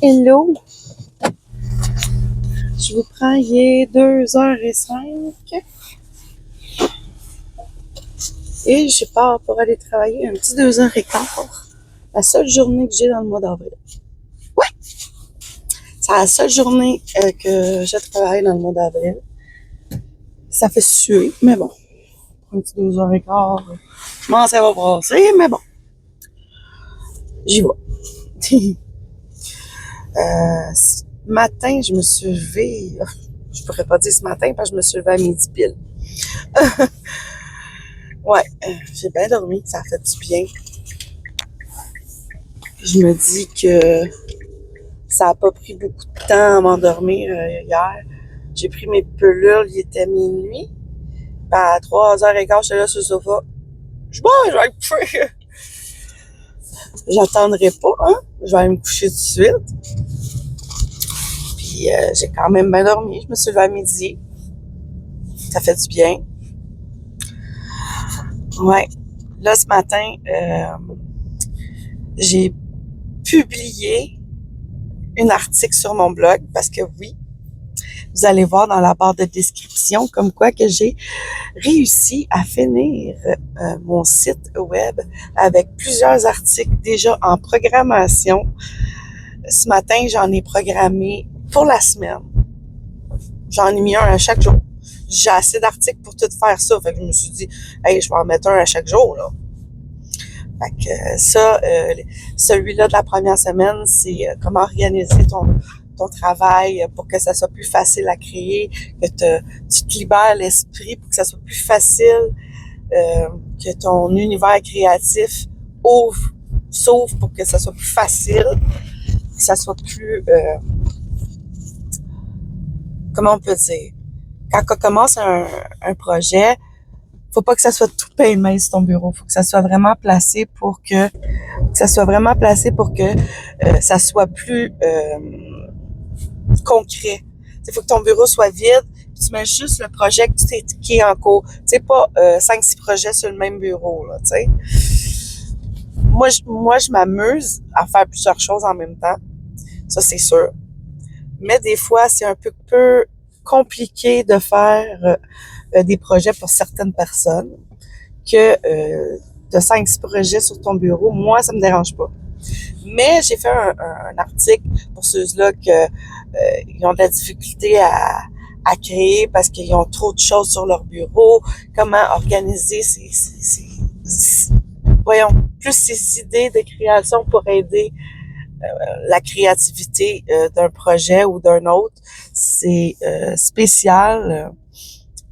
Hello! Je vous prends, il est 2h05 et je pars pour aller travailler un petit 2h15. La seule journée que j'ai dans le mois d'avril. Ouais! C'est la seule journée que je travaille dans le mois d'avril. Ça fait suer, mais bon. Un petit 2h15. Comment ça va passer, mais bon. J'y vais. Ce matin, je me suis levée. Je pourrais pas dire ce matin parce que je me suis levée à midi pile. Ouais, j'ai bien dormi, ça a fait du bien. Je me dis que ça a pas pris beaucoup de temps à m'endormir hier. J'ai pris mes pilules, il était minuit. Puis à 3h15, j'étais là sur le sofa. Je vais aller me coucher. J'attendrai pas, hein. Je vais aller me coucher tout de suite. Puis j'ai quand même bien dormi. Je me suis levée à midi. Ça fait du bien. Ouais. Là, ce matin, j'ai publié un article sur mon blog parce que oui, vous allez voir dans la barre de description comme quoi que j'ai réussi à finir mon site web avec plusieurs articles déjà en programmation. Ce matin, j'en ai programmé pour la semaine. J'en ai mis un à chaque jour. J'ai assez d'articles pour tout faire ça. Fait que je me suis dit, hey, je vais en mettre un à chaque jour, là. Fait que ça, celui-là de la première semaine, c'est comment organiser ton travail pour que ça soit plus facile à créer, que tu te libères l'esprit pour que ça soit plus facile, que ton univers créatif s'ouvre pour que ça soit plus facile, que ça soit plus, comment on peut dire, quand on commence un projet, faut pas que ça soit tout paye-main sur ton bureau. Faut que ça soit vraiment placé pour que ça soit plus concret. Il faut que ton bureau soit vide, puis tu mets juste le projet qui est en cours. Tu sais, pas 5-6 projets sur le même bureau, là, tu sais. Moi, je m'amuse à faire plusieurs choses en même temps. Ça, c'est sûr. Mais des fois, c'est un peu compliqué de faire des projets pour certaines personnes que de 5-6 projets sur ton bureau. Moi, ça me dérange pas. Mais j'ai fait un article pour ceux-là que ils ont de la difficulté à créer parce qu'ils ont trop de choses sur leur bureau. Comment organiser ces idées de création pour aider la créativité d'un projet ou d'un autre. C'est spécial.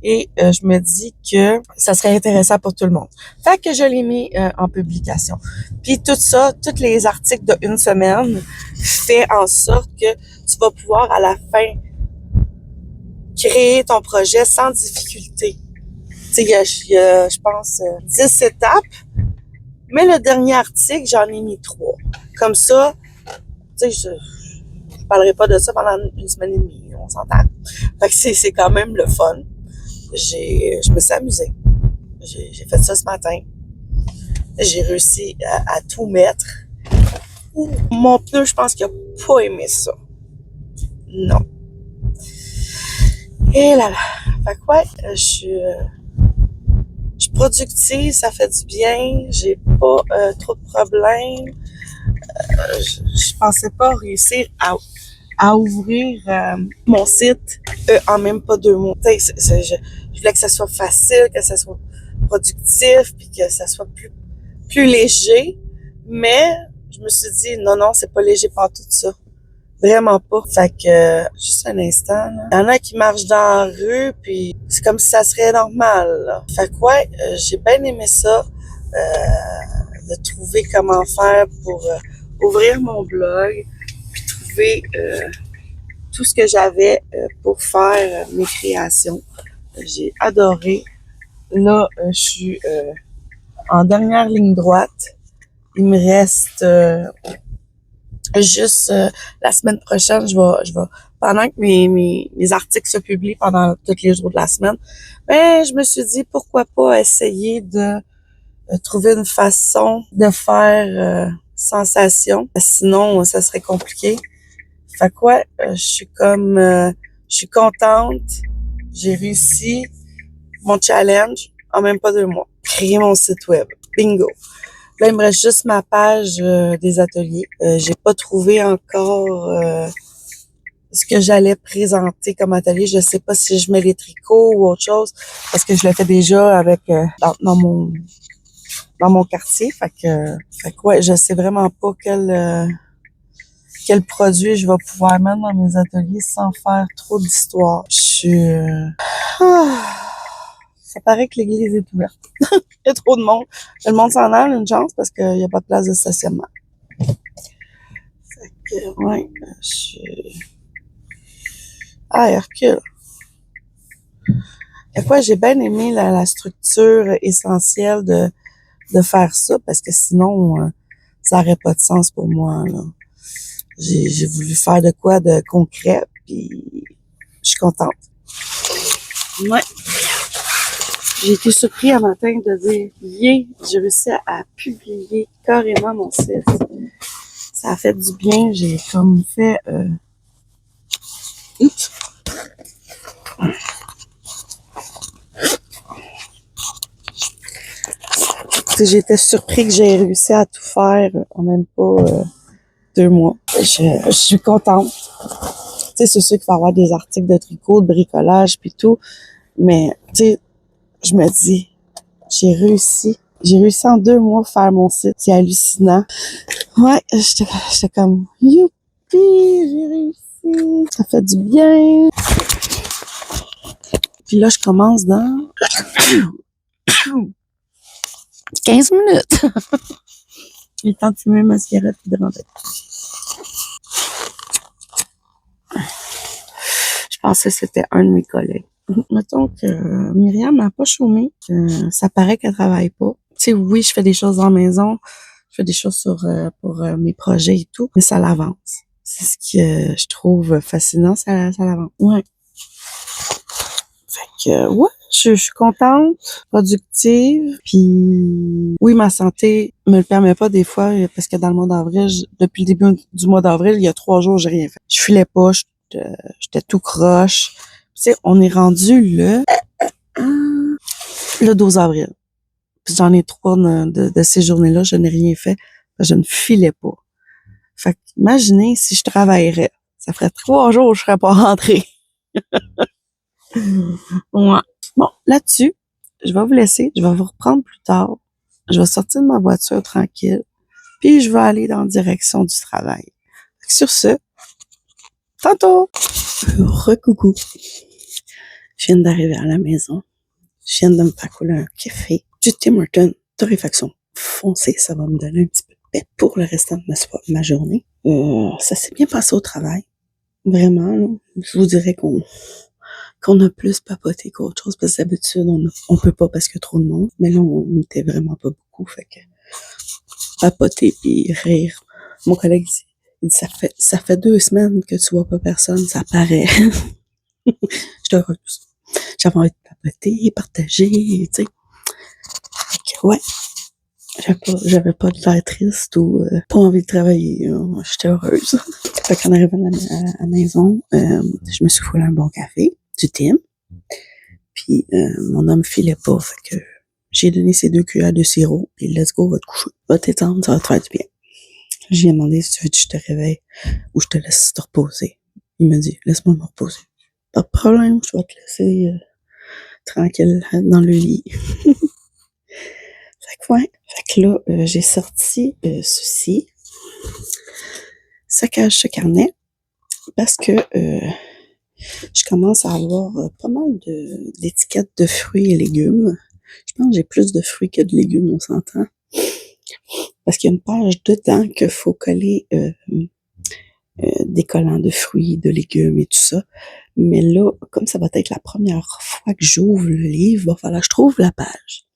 Et je me dis que ça serait intéressant pour tout le monde. Fait que je l'ai mis en publication. Puis tout ça, tous les articles de une semaine fait en sorte que tu vas pouvoir à la fin créer ton projet sans difficulté. Tu sais, il y a, je pense, 10 étapes, mais le dernier article, j'en ai mis 3. Comme ça, tu sais, je parlerai pas de ça pendant une semaine et demie, on s'entend. Fait que c'est quand même le fun. Je me suis amusée. J'ai fait ça ce matin. J'ai réussi à tout mettre. Mon pneu, je pense qu'il a pas aimé ça. Non. Et là là. Fait que ouais, je suis productive, ça fait du bien. J'ai pas trop de problèmes. Je pensais pas réussir à ouvrir mon site en même pas 2 mois. Je voulais que ça soit facile, que ça soit productif, puis que ça soit plus léger. Mais je me suis dit, non, c'est pas léger par tout ça. Vraiment pas. Fait que, juste un instant, là. Il y en a qui marchent dans la rue, puis c'est comme si ça serait normal, là. Fait que ouais, j'ai bien aimé ça, de trouver comment faire pour ouvrir mon blog, puis trouver tout ce que j'avais pour faire mes créations. J'ai adoré. Là, je suis en dernière ligne droite. Il me reste juste la semaine prochaine, je vais pendant que mes articles se publient pendant tous les jours de la semaine, ben je me suis dit pourquoi pas essayer de trouver une façon de faire sensation. Sinon, ça serait compliqué. Fait que ouais, je suis contente. J'ai réussi mon challenge en même pas 2 mois. Créer mon site web. Bingo. Là, il me reste juste ma page des ateliers. J'ai pas trouvé encore ce que j'allais présenter comme atelier. Je sais pas si je mets les tricots ou autre chose parce que je le fais déjà avec dans mon quartier. Fait que ouais, je sais vraiment pas quel produit je vais pouvoir mettre dans mes ateliers sans faire trop d'histoire. Je suis ça paraît que l'église est ouverte. Il y a trop de monde. Le monde s'en a une chance parce qu'il y a pas de place de stationnement. Fait que ouais, je suis ah, Hercule. Des fois, j'ai bien aimé la structure essentielle de faire ça parce que sinon, ça n'aurait pas de sens pour moi, là. J'ai voulu faire de quoi de concret, puis je suis contente. Ouais. J'ai été surpris un matin de dire yeah, j'ai réussi à publier carrément mon site. Ça a fait du bien. J'ai comme fait oups. J'étais surpris que j'ai réussi à tout faire en même pas 2 mois. Je suis contente. Tu sais, c'est sûr qu'il va y avoir des articles de tricot, de bricolage puis tout, mais tu sais, je me dis, j'ai réussi. J'ai réussi en 2 mois à faire mon site. C'est hallucinant. Ouais, j'étais comme, youpi, j'ai réussi. Ça fait du bien. Puis là, je commence dans 15 minutes. J'ai le temps de fumer ma cigarette et de rentrer. Je pensais que c'était un de mes collègues. Mettons que Myriam n'a pas chômé. Ça paraît qu'elle travaille pas. Tu sais, oui, je fais des choses en maison. Je fais des choses pour mes projets et tout, mais ça l'avance. C'est ce que je trouve fascinant, ça l'avance. Ouais. Fait que, ouais, je suis contente, productive, puis oui, ma santé me le permet pas des fois, parce que dans le mois d'avril, depuis le début du mois d'avril, il y a 3 jours, j'ai rien fait. Je filais pas, j'étais tout croche. Tu sais, on est rendu le 12 avril. Puis j'en ai 3 de ces journées-là, je n'ai rien fait, je ne filais pas. Fait que, imaginez si je travaillerais. Ça ferait 3 jours que je serais pas rentrée. Ouais. Bon, là-dessus, je vais vous laisser. Je vais vous reprendre plus tard. Je vais sortir de ma voiture tranquille. Puis je vais aller dans la direction du travail. Sur ce, tantôt! Recoucou. Je viens d'arriver à la maison. Je viens de me faire couler un café. Du Tim Hortons, torréfaction foncée. Ça va me donner un petit peu de paix pour le restant de ma journée. Ça s'est bien passé au travail. Vraiment, là. Je vous dirais qu'on a plus papoté qu'autre chose, parce que d'habitude, on peut pas parce qu'il y a trop de monde, mais là, on était vraiment pas beaucoup, fait que papoter puis rire. Mon collègue il dit, ça fait 2 semaines que tu vois pas personne, ça paraît. J'étais heureuse. J'avais envie de papoter, partager, tu sais. Fait que, ouais. J'avais pas de l'air triste ou pas envie de travailler. J'étais heureuse. Fait qu'en arrivant à la maison, je me suis foulé un bon café, du Tim. Puis mon homme filait pas, fait que j'ai donné ses 2 cuillères de sirop, puis let's go, va te coucher. Va t'étendre, ça va te faire du bien. J'ai demandé si tu veux que je te réveille ou je te laisse te reposer. Il m'a dit, laisse-moi me reposer. Pas de problème, je vais te laisser tranquille dans le lit. Fait que ouais, fait que là, j'ai sorti ceci, saccage ce carnet, parce que je commence à avoir pas mal d'étiquettes de fruits et légumes. Je pense que j'ai plus de fruits que de légumes, on s'entend. Parce qu'il y a une page dedans qu'il faut coller des collants de fruits, de légumes et tout ça. Mais là, comme ça va être la première fois que j'ouvre le livre, il va falloir que je trouve la page.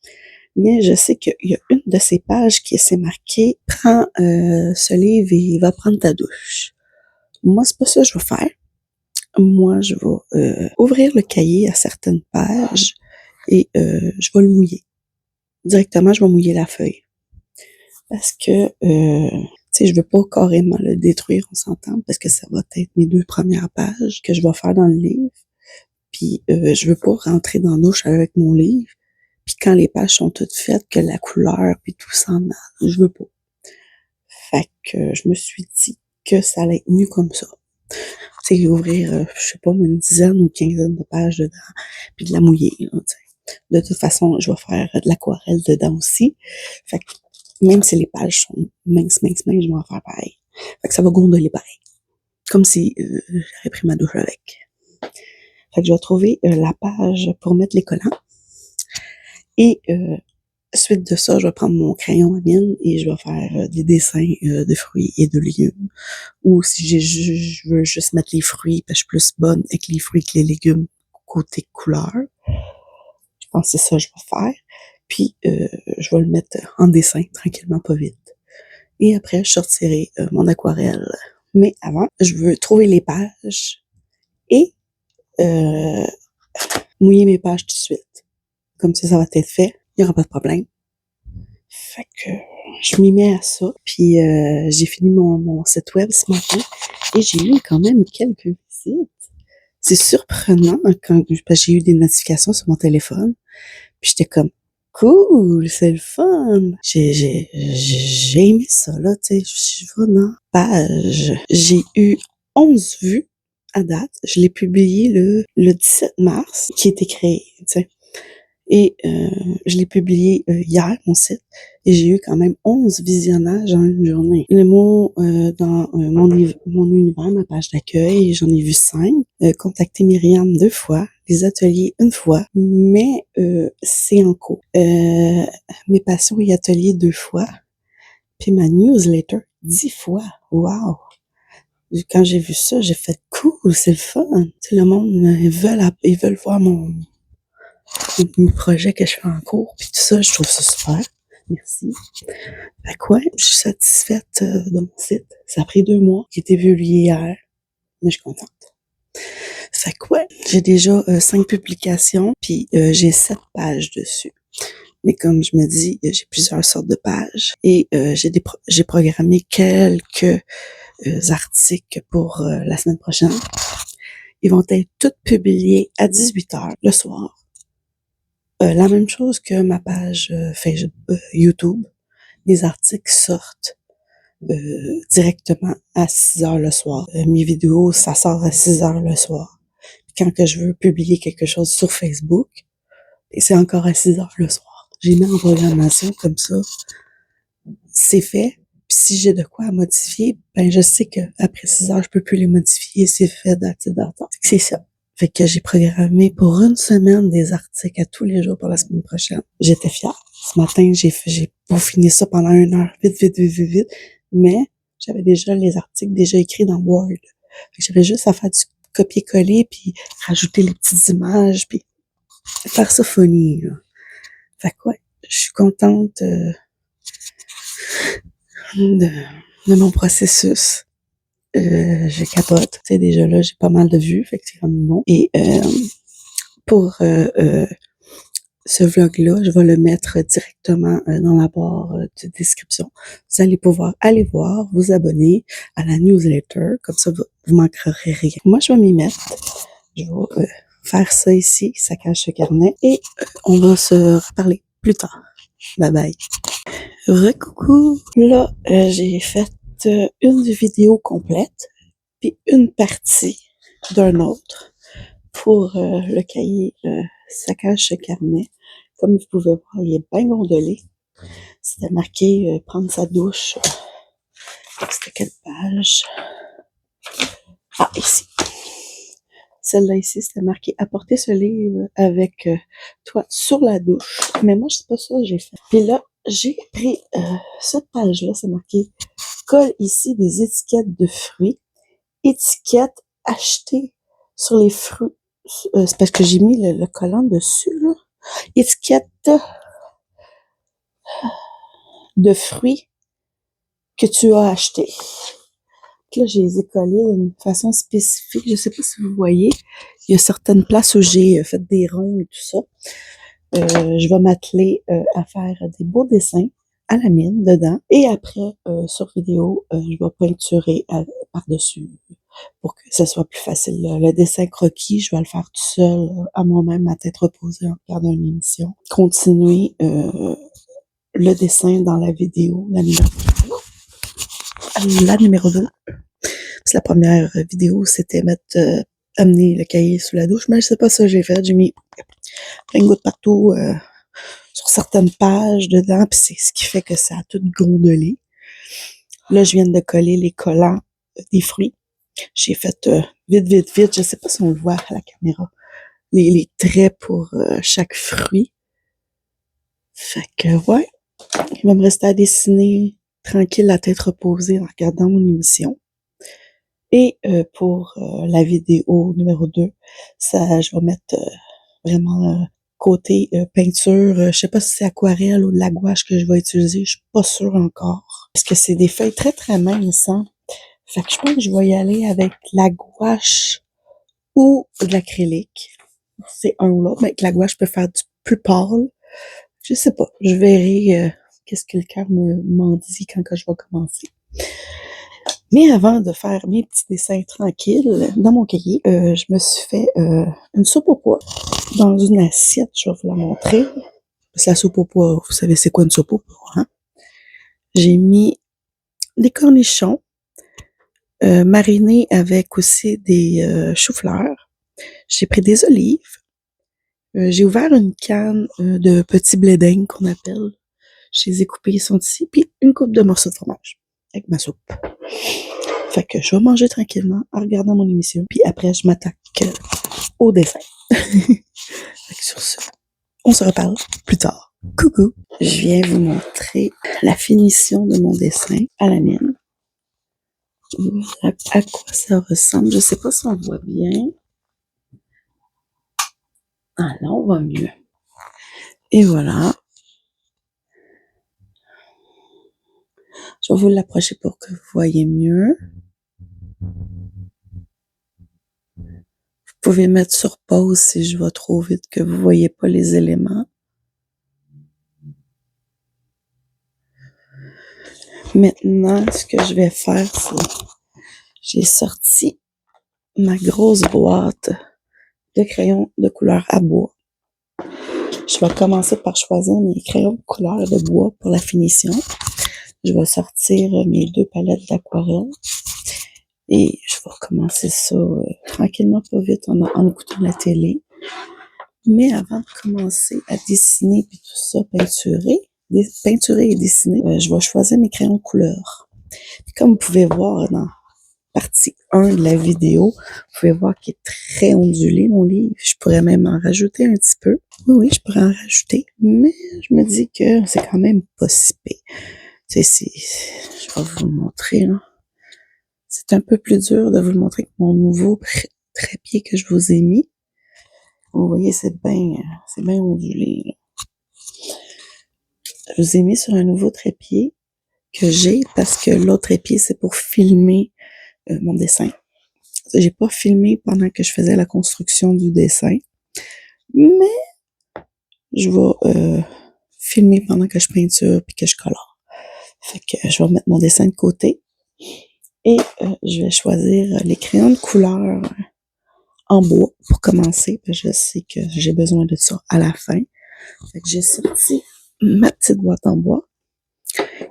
Mais je sais qu'il y a une de ces pages qui s'est marquée « Prends ce livre et va prendre ta douche ». Moi, c'est pas ça que je vais faire. Moi, je vais ouvrir le cahier à certaines pages et je vais le mouiller. Directement, je vais mouiller la feuille. Parce que, tu sais, je veux pas carrément le détruire, on s'entend, parce que ça va être mes 2 premières pages que je vais faire dans le livre. Puis je veux pas rentrer dans la douche avec mon livre. Puis quand les pages sont toutes faites, que la couleur puis tout s'en aille, je veux pas. Fait que je me suis dit que ça allait être mieux comme ça. Tu sais, ouvrir, je sais pas, une dizaine ou quinzaine de pages dedans, puis de la mouiller, là, tu sais. De toute façon, je vais faire de l'aquarelle dedans aussi. Fait que même si les pages sont minces, je vais en faire pareil. Fait que ça va gondoler pareil. Comme si j'aurais pris ma douche avec. Fait que je vais trouver la page pour mettre les collants. Et suite de ça, je vais prendre mon crayon à mine et je vais faire des dessins de fruits et de légumes. Ou si je veux juste mettre les fruits, parce que je suis plus bonne avec les fruits que les légumes côté couleur. Je pense que c'est ça que je vais faire. Puis je vais le mettre en dessin, tranquillement, pas vite. Et après, je sortirai mon aquarelle. Mais avant, je veux trouver les pages et mouiller mes pages tout de suite. Comme ça va être fait. Il n'y aura pas de problème. Fait que je m'y mets à ça. Puis j'ai fini mon site web ce matin et j'ai eu quand même quelques visites. C'est surprenant parce que j'ai eu des notifications sur mon téléphone. Puis j'étais comme cool, c'est le fun. J'ai aimé ça là, tu sais. Je vais dans la page. J'ai eu 11 vues à date. Je l'ai publié le 17 mars, qui était créé, tu sais. Et je l'ai publié hier, mon site, et j'ai eu quand même 11 visionnages en une journée. Le mot dans mon univers, ma page d'accueil, j'en ai vu 5. Contacter Myriam 2 fois, les ateliers 1 fois, mais c'est en cours. Mes passions et ateliers 2 fois, puis ma newsletter 10 fois. Wow! Quand j'ai vu ça, j'ai fait cool, c'est le fun. Tu sais, le monde, ils veulent voir mon projet que je fais en cours, puis tout ça, je trouve ça super. Merci. Fait que ouais, je suis satisfaite de mon site. Ça a pris 2 mois, qui était publié hier, mais je suis contente. Fait que ouais, j'ai déjà 5 publications, puis j'ai 7 pages dessus. Mais comme je me dis, j'ai plusieurs sortes de pages et j'ai programmé quelques articles pour la semaine prochaine. Ils vont être tous publiés à 18h le soir. La même chose que ma page YouTube. Les articles sortent directement à 6h le soir. Mes vidéos, ça sort à 6h le soir. Quand que je veux publier quelque chose sur Facebook, et c'est encore à 6h le soir. J'ai mis en programmation comme ça. C'est fait. Puis si j'ai de quoi à modifier, ben je sais que après 6h, je peux plus les modifier. C'est fait d'attente. C'est ça. Fait que j'ai programmé pour une semaine des articles à tous les jours pour la semaine prochaine. J'étais fière. Ce matin, j'ai peaufiné ça pendant 1 heure, vite. Mais j'avais déjà les articles déjà écrits dans Word. Fait que j'avais juste à faire du copier-coller, puis rajouter les petites images, puis faire ça funny, là. Fait que ouais, je suis contente de mon processus. Je capote. Tu sais, déjà là, j'ai pas mal de vues, fait que c'est comme bon. Et pour ce vlog-là, je vais le mettre directement dans la barre de description. Vous allez pouvoir aller voir, vous abonner à la newsletter, comme ça vous manquerez rien. Moi, je vais m'y mettre. Je vais faire ça ici, ça cache ce carnet, et on va se reparler plus tard. Bye bye. Recoucou! Là, j'ai fait une vidéo complète, puis une partie d'un autre pour le cahier saccage ce carnet. Comme vous pouvez voir, il est bien gondolé. C'était marqué prendre sa douche. C'était quelle page? Ah, ici. Celle-là ici, c'était marqué apporter ce livre avec toi sur la douche. Mais moi, c'est pas ça que j'ai fait. Puis là, j'ai pris cette page-là, c'est marqué colle ici des étiquettes de fruits. Étiquettes achetées sur les fruits. C'est parce que j'ai mis le collant dessus, là. Étiquette de fruits que tu as acheté. Là, j'ai les ai collés d'une façon spécifique. Je sais pas si vous voyez. Il y a certaines places où j'ai fait des ronds et tout ça. Je vais m'atteler à faire des beaux dessins à la mine dedans. Et après, sur vidéo, je vais peinturer par-dessus pour que ce soit plus facile. Le dessin croquis, je vais le faire tout seul, à moi-même, à tête reposée en regardant une émission. Continuer le dessin dans la vidéo, la numéro 2. La première vidéo, c'était amener le cahier sous la douche, mais c'est pas ça que j'ai fait. J'ai mis plein de gouttes partout sur certaines pages dedans, puis c'est ce qui fait que ça a tout gondolé. Là, je viens de coller les collants des fruits. J'ai fait vite, je sais pas si on le voit à la caméra, les traits pour chaque fruit. Fait que, ouais, il va me rester à dessiner tranquille, la tête reposée en regardant mon émission. Et pour la vidéo numéro 2, ça, je vais mettre vraiment côté peinture. Je sais pas si c'est aquarelle ou de la gouache que je vais utiliser. Je suis pas sûre encore. Parce que c'est des feuilles très, très minces, hein? Fait que je pense que je vais y aller avec la gouache ou de l'acrylique. C'est un ou l'autre. Mais avec la gouache, je peux faire du plus pâle. Je sais pas. Je verrai qu'est-ce que le cœur m'en dit quand que je vais commencer. Mais avant de faire mes petits dessins tranquilles dans mon cahier, je me suis fait une soupe au pois dans une assiette. Je vais vous la montrer. Parce que la soupe au pois, vous savez c'est quoi une soupe au pois, hein? J'ai mis des cornichons marinés avec aussi des choux-fleurs. J'ai pris des olives. J'ai ouvert une canne de petits blé d'Inde qu'on appelle. Je les ai coupés, ils sont ici. Puis une coupe de morceaux de fromage avec ma soupe. Fait que je vais manger tranquillement en regardant mon émission. Puis après, je m'attaque au dessin. Fait que sur ce, on se reparle plus tard. Coucou! Je viens vous montrer la finition de mon dessin à la mine. À quoi ça ressemble? Je sais pas si on voit bien. Ah là, on voit mieux. Et voilà. Je vais vous l'approcher pour que vous voyez mieux. Vous pouvez mettre sur pause si je vais trop vite que vous voyez pas les éléments. Maintenant, ce que je vais faire, c'est j'ai sorti ma grosse boîte de crayons de couleur à bois. Je vais commencer par choisir mes crayons de couleur de bois pour la finition. Je vais sortir mes 2 palettes d'aquarelle et je vais commencer ça tranquillement, pas vite, en écoutant la télé. Mais avant de commencer à dessiner et tout ça, peinturer et dessiner, je vais choisir mes crayons de couleur. Puis comme vous pouvez voir dans partie 1 de la vidéo, vous pouvez voir qu'il est très ondulé, mon livre. Je pourrais même en rajouter un petit peu. Oui, je pourrais en rajouter, mais je me dis que c'est quand même pas si pire. Je vais vous le montrer, hein. C'est un peu plus dur de vous le montrer que mon nouveau trépied que je vous ai mis. Vous voyez, c'est bien ondulé, là. Je vous ai mis sur un nouveau trépied que j'ai parce que l'autre trépied, c'est pour filmer mon dessin. J'ai pas filmé pendant que je faisais la construction du dessin, mais je vais filmer pendant que je peinture puis que je colore. Fait que je vais mettre mon dessin de côté et je vais choisir les crayons de couleur en bois pour commencer. Je sais que j'ai besoin de ça à la fin. Fait que j'ai sorti ma petite boîte en bois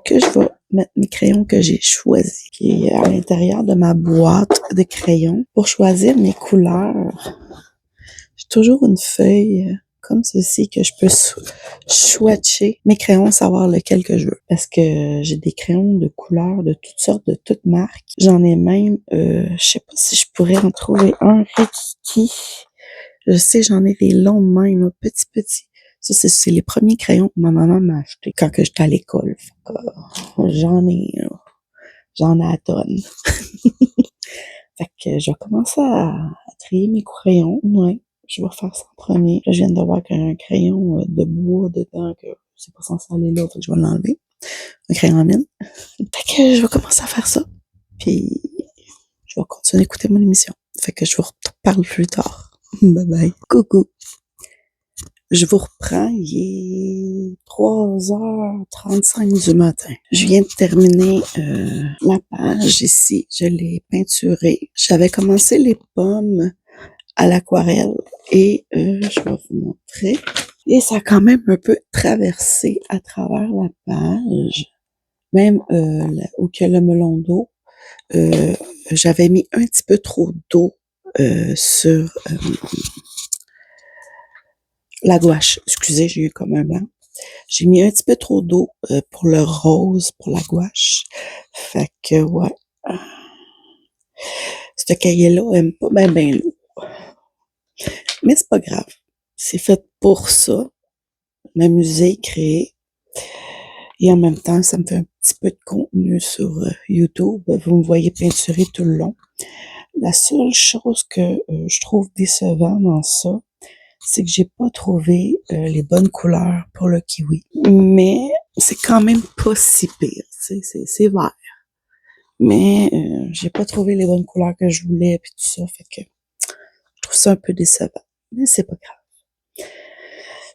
que je vais mettre mes crayons que j'ai choisis, qui est à l'intérieur de ma boîte de crayons. Pour choisir mes couleurs, j'ai toujours une feuille comme ceci que je peux swatcher mes crayons, savoir lequel que je veux. Parce que j'ai des crayons de couleurs de toutes sortes, de toutes marques. J'en ai même, je sais pas si je pourrais en trouver un Rikiki. Je sais, j'en ai des longs de même, petits. Ça, c'est les premiers crayons que ma maman m'a acheté quand que j'étais à l'école. J'en ai à tonnes. Fait que je vais commencer à trier mes crayons. Ouais, je vais faire ça en premier. Là, je viens de voir qu'il y a un crayon de bois dedans que c'est pas censé aller là, fait que je vais l'enlever. Un crayon en mine. Fait que je vais commencer à faire ça. Puis, je vais continuer d'écouter mon émission. Fait que je vous reparle plus tard. Bye bye. Coucou. Je vous reprends, il est 3h35 du matin. Je viens de terminer la page ici. Je l'ai peinturée. J'avais commencé les pommes à l'aquarelle et je vais vous montrer. Et ça a quand même un peu traversé à travers la page. Même où il y a le melon d'eau, j'avais mis un petit peu trop d'eau sur la gouache. Excusez, j'ai eu comme un blanc. J'ai mis un petit peu trop d'eau pour le rose, pour la gouache. Fait que, ouais. Ce cahier-là aime pas ben l'eau. Mais c'est pas grave. C'est fait pour ça. M'amuser, créer. Et en même temps, ça me fait un petit peu de contenu sur YouTube. Vous me voyez peinturer tout le long. La seule chose que je trouve décevant dans ça, c'est que j'ai pas trouvé les bonnes couleurs pour le kiwi. Mais c'est quand même pas si pire. C'est vert. Mais j'ai pas trouvé les bonnes couleurs que je voulais puis tout ça. Fait que je trouve ça un peu décevant. Mais c'est pas grave.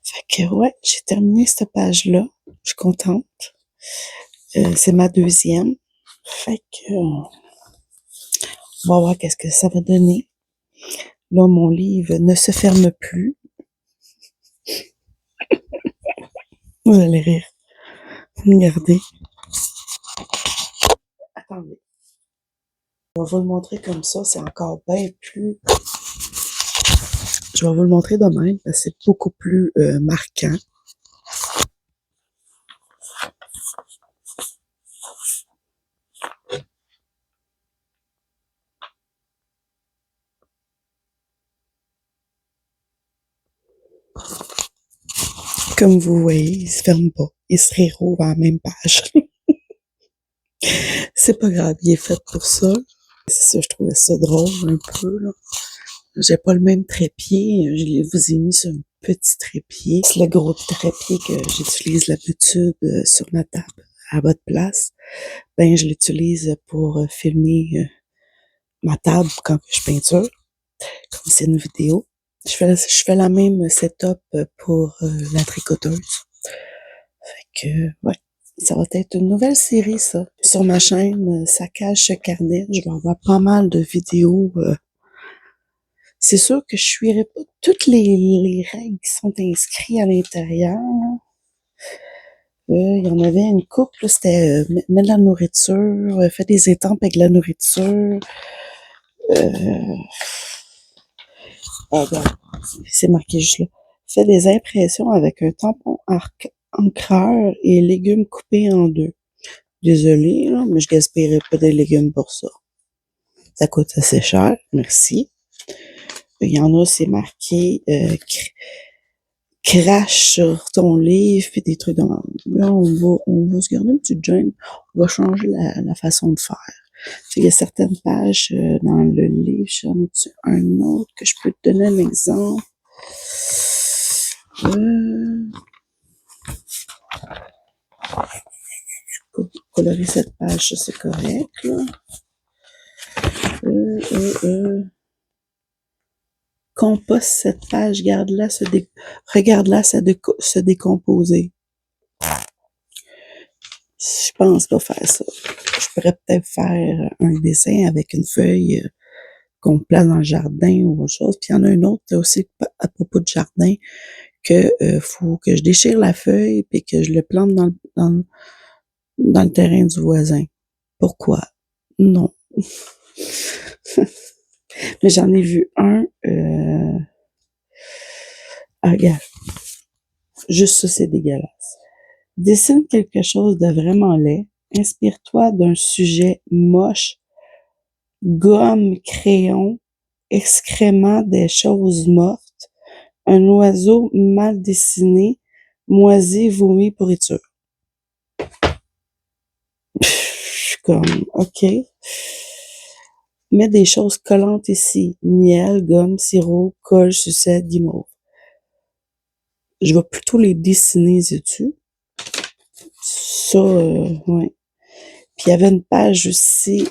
Fait que ouais, j'ai terminé cette page-là. Je suis contente. C'est ma deuxième. Fait que on va voir qu'est-ce que ça va donner. Là, mon livre ne se ferme plus. Vous allez rire. Regardez. Attendez. Je vais vous le montrer comme ça. C'est encore bien plus... Je vais vous le montrer de même parce que c'est beaucoup plus marquant. Comme vous voyez, il se ferme pas. Il se réouvre à la même page. C'est pas grave, il est fait pour ça. C'est ça, je trouvais ça drôle un peu, là. J'ai pas le même trépied. Je vous ai mis sur un petit trépied. C'est le gros trépied que j'utilise d'habitude sur ma table à votre place. Ben, je l'utilise pour filmer ma table quand je peinture. Comme c'est une vidéo. Je fais la même setup pour la tricoteuse. Fait que, ouais. Ça va être une nouvelle série, ça. Sur ma chaîne, Saccage ce carnet, je vais avoir pas mal de vidéos. C'est sûr que je suivrai pas toutes les règles qui sont inscrites à l'intérieur. Il y en avait une couple, là, c'était mettre de la nourriture, faire des étampes avec de la nourriture. Ben, c'est marqué juste là. Fait des impressions avec un tampon encreur et légumes coupés en deux. Désolée, là, mais je gaspillerai pas des légumes pour ça. Ça coûte assez cher, merci. Il y en a, c'est marqué crache sur ton livre puis des trucs dans là, on va se garder une petite gêne. On va changer la façon de faire. Il y a certaines pages dans le livre, j'en ai un autre que je peux te donner un exemple. Colorer cette page, ça c'est correct, là. Composte cette page, regarde-la se décomposer. Je pense pas faire ça. Je pourrais peut-être faire un dessin avec une feuille qu'on place dans le jardin ou autre chose. Puis il y en a une autre aussi à propos du jardin que faut que je déchire la feuille puis que je le plante dans le terrain du voisin. Pourquoi? Non. Mais j'en ai vu un. Regarde. Juste ça, c'est dégueulasse. Dessine quelque chose de vraiment laid. Inspire-toi d'un sujet moche. Gomme, crayon, excréments des choses mortes. Un oiseau mal dessiné. Moisi, vomi, pourriture. Je suis comme, OK. Mets des choses collantes ici. Miel, gomme, sirop, colle, sucette, guimauve. Je vais plutôt les dessiner, sais-tu. Ça, ouais. Puis il y avait une page aussi,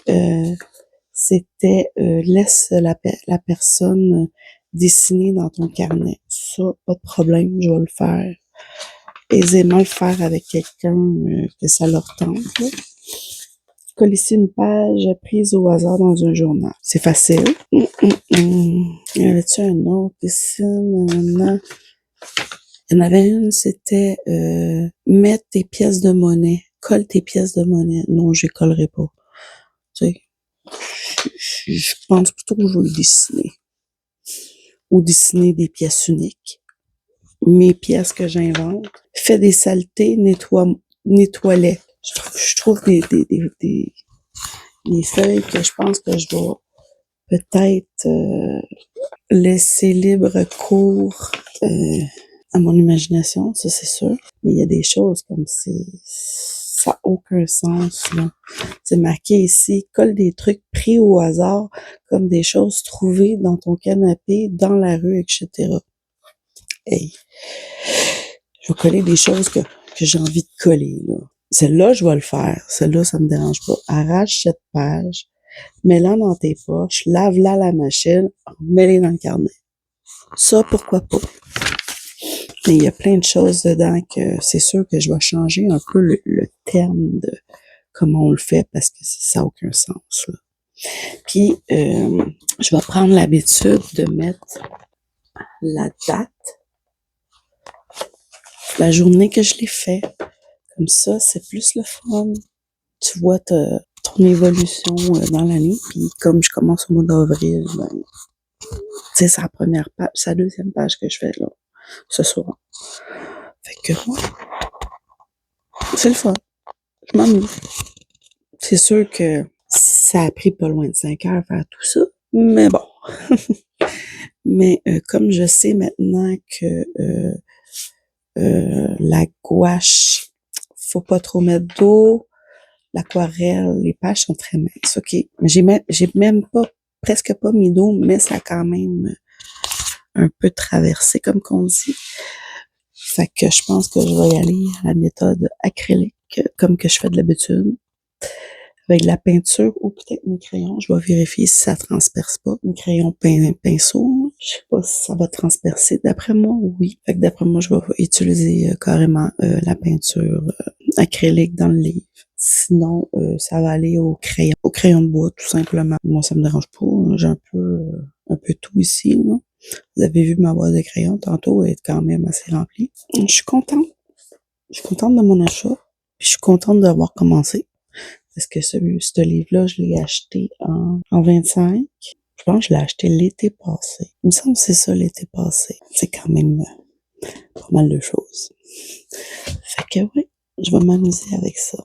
c'était laisse la personne dessiner dans ton carnet. Ça, pas de problème, je vais le faire. Aisément le faire avec quelqu'un que ça leur tente. Là. Colle ici une page prise au hasard dans un journal. C'est facile. Y en avait-tu un autre ici? Il y en avait une, c'était mettre tes pièces de monnaie. Colle tes pièces de monnaie. Non, je les collerai pas. Tu sais, je pense plutôt que je vais les dessiner. Ou dessiner des pièces uniques. Mes pièces que j'invente. Fais des saletés, nettoie-les. Je trouve des feuilles que je pense que je vais peut-être laisser libre cours à mon imagination, ça c'est sûr. Mais il y a des choses comme ça n'a aucun sens, là. C'est marqué ici, colle des trucs pris au hasard, comme des choses trouvées dans ton canapé, dans la rue, etc. Hey, je vais coller des choses que j'ai envie de coller, là. Celle-là, je vais le faire. Celle-là, ça me dérange pas. Arrache cette page, mets-la dans tes poches, lave-la à la machine, mets-les dans le carnet. Ça, pourquoi pas? Mais il y a plein de choses dedans que c'est sûr que je vais changer un peu le terme de comment on le fait parce que ça n'a aucun sens, là. Puis, je vais prendre l'habitude de mettre la date, la journée que je l'ai fait. Comme ça, c'est plus le fun. Tu vois ton évolution dans l'année. Puis, comme je commence au mois d'avril, ben, tu sais, c'est la première page, c'est la deuxième page que je fais, là, ce soir. Fait que, ouais, c'est le fun. Je m'amuse. C'est sûr que ça a pris pas loin de 5 heures à faire tout ça, mais bon. Mais comme je sais maintenant que la gouache, faut pas trop mettre d'eau, l'aquarelle, les pages sont très minces, ok. Mais j'ai même pas, presque pas mis d'eau, mais ça a quand même un peu traversé, comme qu'on dit. Fait que je pense que je vais y aller à la méthode acrylique, comme que je fais de l'habitude. Avec de la peinture ou peut-être mes crayons. Je vais vérifier si ça transperce pas. Mes crayons pinceau. Je sais pas si ça va transpercer. D'après moi, oui. Fait que d'après moi, je vais utiliser carrément la peinture acrylique dans le livre. Sinon, ça va aller au crayon de bois, tout simplement. Moi, ça me dérange pas. J'ai un peu tout ici, là. Vous avez vu ma boîte de crayons tantôt, elle est quand même assez remplie. Je suis contente. Je suis contente de mon achat. Puis je suis contente d'avoir commencé. Parce que ce livre-là, je l'ai acheté en 25. Je pense que je l'ai acheté l'été passé. Il me semble que c'est ça l'été passé. C'est quand même pas mal de choses. Fait que oui, je vais m'amuser avec ça.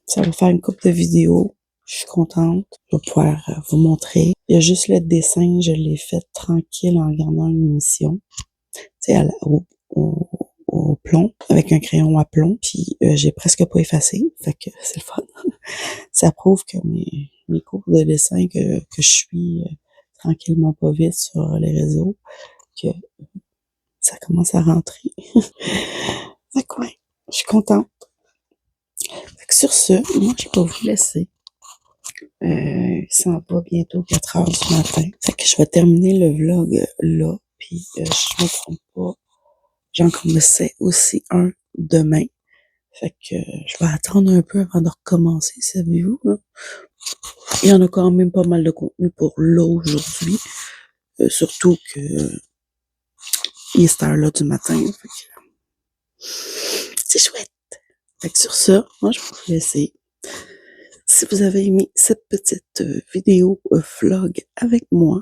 Ça va faire une couple de vidéos. Je suis contente. Je vais pouvoir vous montrer. Il y a juste le dessin, je l'ai fait tranquille en regardant une émission. Tu sais, au plomb, avec un crayon à plomb, puis j'ai presque pas effacé, fait que c'est le fun. Ça prouve que mes cours de dessin que je suis tranquillement pas vite sur les réseaux, que ça commence à rentrer. Fait que ouais, je suis contente. Fait que sur ce, moi je vais vous laisser. Il s'en va bientôt 4 heures du matin. Fait que je vais terminer le vlog là, puis je me trompe pas. J'en commençais aussi un demain. Fait que je vais attendre un peu avant de recommencer, savez-vous, là. Il y en a quand même pas mal de contenu pour là aujourd'hui. Surtout que il est cette heure-là du matin. Fait que c'est chouette. Fait que sur ça, moi je vais vous laisser. Si vous avez aimé cette petite vidéo vlog avec moi,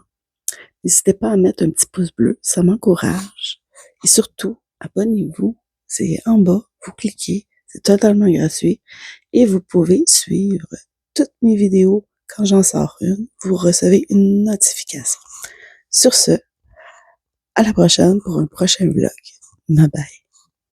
n'hésitez pas à mettre un petit pouce bleu, ça m'encourage. Et surtout, abonnez-vous. C'est en bas, vous cliquez, c'est totalement gratuit. Et vous pouvez suivre toutes mes vidéos. Quand j'en sors une, vous recevez une notification. Sur ce, à la prochaine pour un prochain vlog. Bye bye.